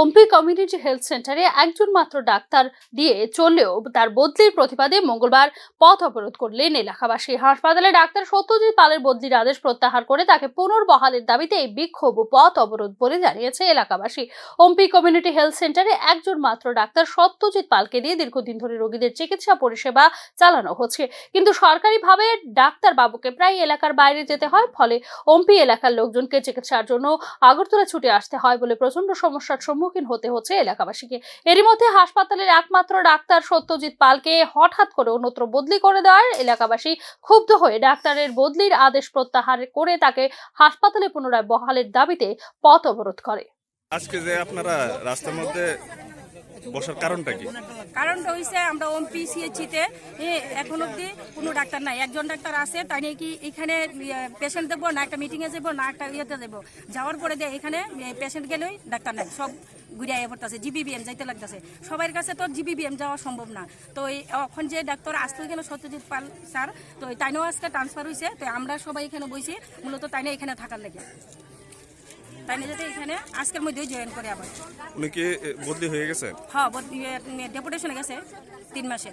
ওমপি community health সেন্টারে একজন মাত্র ডাক্তার দিয়ে চললেও তার বদলির প্রতিবাদে মঙ্গলবার পথ অবরোধ করলেন এলাকাবাসী। হাসপাতালে ডাক্তার সত্যজিৎ পালের বদলির আদেশ প্রত্যাহার করে তাকে পুনর্বহালের দাবিতে এই বিক্ষোভ ও পথ অবরোধ বলে জানিয়েছে এলাকাবাসী। ওমপি কমিউনিটি হেলথ সেন্টারে একজন মাত্র ডাক্তার সত্যজিৎ পালকে দিয়ে দীর্ঘদিন ধরে রোগীদের চিকিৎসা পরিষেবা চালানো হচ্ছে, কিন্তু সরকারিভাবে ডাক্তার বাবুকে প্রায় এলাকার বাইরে যেতে হয়, ফলে ওমপি এলাকার লোকজনকে চিকিৎসার জন্য আগরতলা ছুটে আসতে হয় বলে প্রচন্ড সমস্যার সম্মুখীন হতে হচ্ছে এলাকাবাসীকে। এরই মধ্যে হাসপাতালের একমাত্র ডাক্তার সত্যজিৎ পালকে হঠাৎ করে অন্যত্র বদলি করে দেওয়ার এলাকাবাসী ক্ষুব্ধ হয়ে ডাক্তারের বদলির আদেশ প্রত্যাহার করে তাকে হাসপাতালে পুনরায় বহালের দাবিতে পথ অবরোধ করে। আজকে যে আপনারা রাস্তার মধ্যে বসার কারণটা কি? কারণটা হইছে আমরা ওমপি সিএইচিতে এখন অব্দি কোনো ডাক্তার নাই। একজন ডাক্তার আছে, তাই নিয়ে কি এখানে পেশেন্ট দেবো না একটা মিটিংয়ে যাবো না একটা ইয়েতে যাবো, যাওয়ার পরে দিয়ে এখানে পেশেন্ট গেলেই ডাক্তার নাই, সব ঘুরিয়ে পড়তেছে, জিবিবিএম যাইতে লাগতেছে। সবার কাছে তো জিবিবিএম যাওয়া সম্ভব না। তো এখন যে ডাক্তার আসতে গেল সত্যজিৎ পাল স্যার, তো তাইনেও আজকে ট্রান্সফার হয়েছে। তো আমরা সবাই এখানে বসি মূলত তাইনে এখানে থাকার লেগে, তাই না, যাতে এখানে আজকের মধ্যেই জয়েন করে আবার। উনি কি বদলি হয়ে গেছে? হ্যাঁ, ডেপুটেশনে গেছে 3 মাসে।